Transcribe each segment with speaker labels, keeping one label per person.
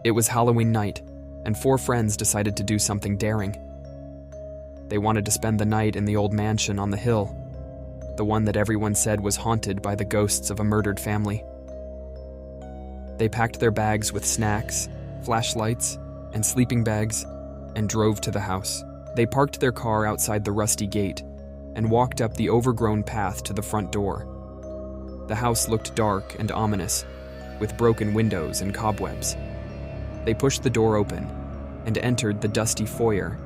Speaker 1: It was Halloween night, and 4 friends decided to do something daring. They wanted to spend the night in the old mansion on the hill, the one that everyone said was haunted by the ghosts of a murdered family. They packed their bags with snacks, flashlights, and sleeping bags, and drove to the house. They parked their car outside the rusty gate and walked up the overgrown path to the front door. The house looked dark and ominous, with broken windows and cobwebs. They pushed the door open and entered the dusty foyer.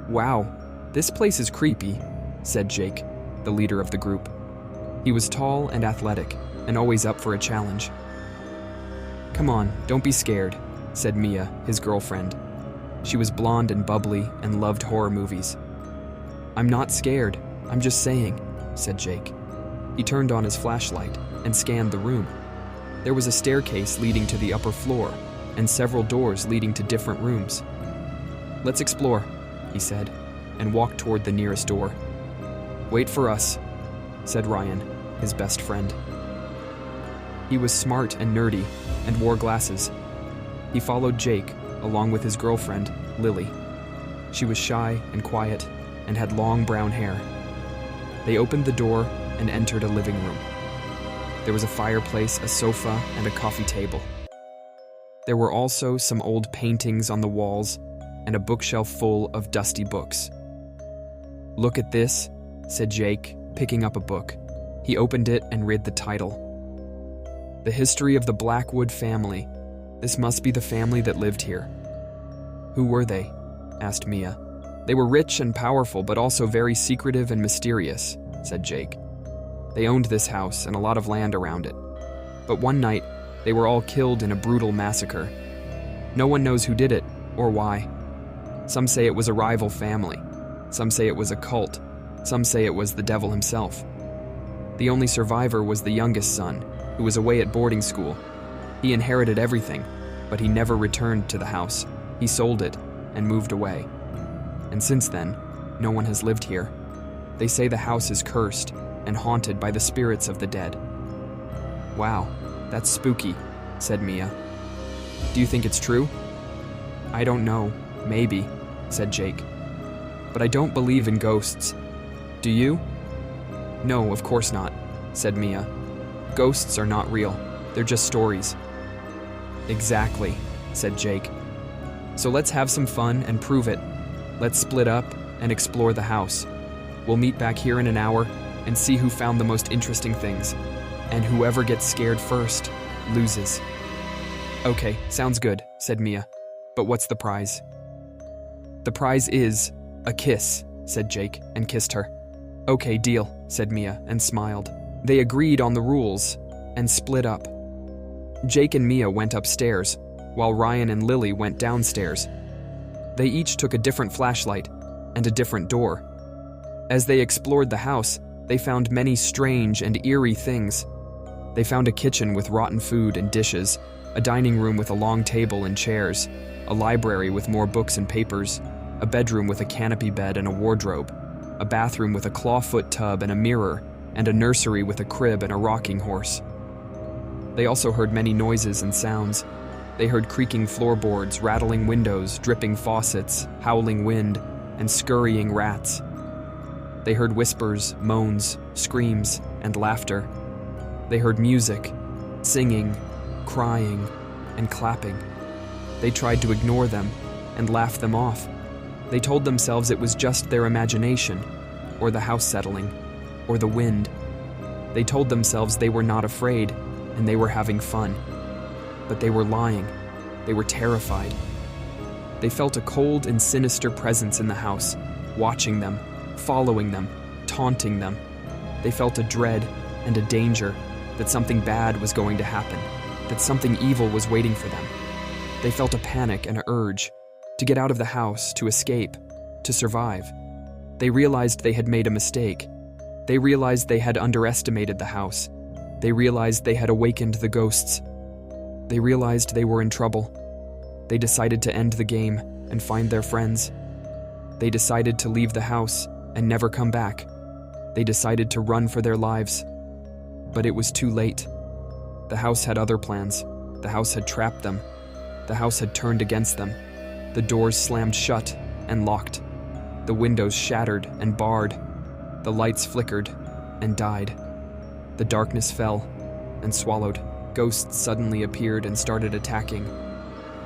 Speaker 1: "Wow, this place is creepy," said Jake, the leader of the group. He was tall and athletic, and always up for a challenge. "Come on, don't be scared," said Mia, his girlfriend. She was blonde and bubbly and loved horror movies. "I'm not scared, I'm just saying," said Jake. He turned on his flashlight and scanned the room. There was a staircase leading to the upper floor, and several doors leading to different rooms. "Let's explore," he said, and walked toward the nearest door. "Wait for us," said Ryan, his best friend. He was smart and nerdy, and wore glasses. He followed Jake, along with his girlfriend, Lily. She was shy and quiet, and had long brown hair. They opened the door and entered a living room. There was a fireplace, a sofa, and a coffee table. There were also some old paintings on the walls and a bookshelf full of dusty books. "Look at this," said Jake, picking up a book. He opened it and read the title. "The History of the Blackwood Family. This must be the family that lived here." "Who were they?" asked Mia. "They were rich and powerful, but also very secretive and mysterious," said Jake. "They owned this house and a lot of land around it. But one night, they were all killed in a brutal massacre. No one knows who did it or why. Some say it was a rival family. Some say it was a cult. Some say it was the devil himself. The only survivor was the youngest son, who was away at boarding school. He inherited everything, but he never returned to the house. He sold it and moved away. And since then, no one has lived here. They say the house is cursed and haunted by the spirits of the dead." "Wow, that's spooky," said Mia. "Do you think it's true?" "I don't know, maybe," said Jake. "But I don't believe in ghosts. Do you?" "No, of course not," said Mia. "Ghosts are not real. They're just stories." "Exactly," said Jake. "So let's have some fun and prove it. Let's split up and explore the house. We'll meet back here in an hour and see who found the most interesting things. And whoever gets scared first loses." "Okay, sounds good," said Mia. "But what's the prize?" "The prize is a kiss," said Jake, and kissed her. "Okay, deal," said Mia, and smiled. They agreed on the rules and split up. Jake and Mia went upstairs, while Ryan and Lily went downstairs. They each took a different flashlight and a different door. As they explored the house, they found many strange and eerie things. They found a kitchen with rotten food and dishes, a dining room with a long table and chairs, a library with more books and papers, a bedroom with a canopy bed and a wardrobe, a bathroom with a clawfoot tub and a mirror, and a nursery with a crib and a rocking horse. They also heard many noises and sounds. They heard creaking floorboards, rattling windows, dripping faucets, howling wind, and scurrying rats. They heard whispers, moans, screams, and laughter. They heard music, singing, crying, and clapping. They tried to ignore them and laugh them off. They told themselves it was just their imagination, or the house settling, or the wind. They told themselves they were not afraid, and they were having fun. But they were lying. They were terrified. They felt a cold and sinister presence in the house, watching them, following them, taunting them. They felt a dread and a danger that something bad was going to happen, that something evil was waiting for them. They felt a panic and an urge to get out of the house, to escape, to survive. They realized they had made a mistake. They realized they had underestimated the house. They realized they had awakened the ghosts. They realized they were in trouble. They decided to end the game and find their friends. They decided to leave the house and never come back. They decided to run for their lives. But it was too late. The house had other plans. The house had trapped them. The house had turned against them. The doors slammed shut and locked. The windows shattered and barred. The lights flickered and died. The darkness fell and swallowed. Ghosts suddenly appeared and started attacking.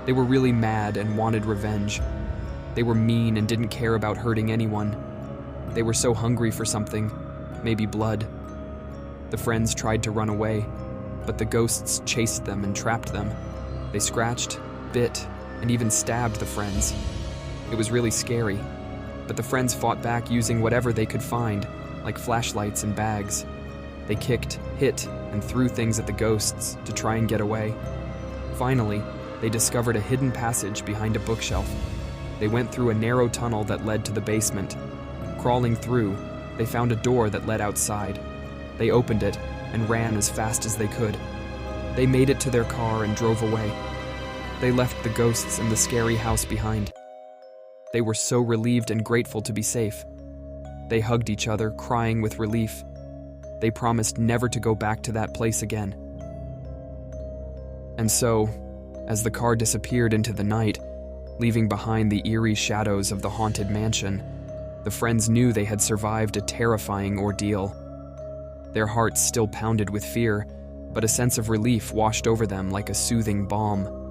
Speaker 1: They were really mad and wanted revenge. They were mean and didn't care about hurting anyone. They were so hungry for something, maybe blood. The friends tried to run away, but the ghosts chased them and trapped them. They scratched, bit, and even stabbed the friends. It was really scary, but the friends fought back using whatever they could find, like flashlights and bags. They kicked, hit, and threw things at the ghosts to try and get away. Finally, they discovered a hidden passage behind a bookshelf. They went through a narrow tunnel that led to the basement. Crawling through, they found a door that led outside. They opened it and ran as fast as they could. They made it to their car and drove away. They left the ghosts and the scary house behind. They were so relieved and grateful to be safe. They hugged each other, crying with relief. They promised never to go back to that place again. And so, as the car disappeared into the night, leaving behind the eerie shadows of the haunted mansion, the friends knew they had survived a terrifying ordeal. Their hearts still pounded with fear, but a sense of relief washed over them like a soothing balm.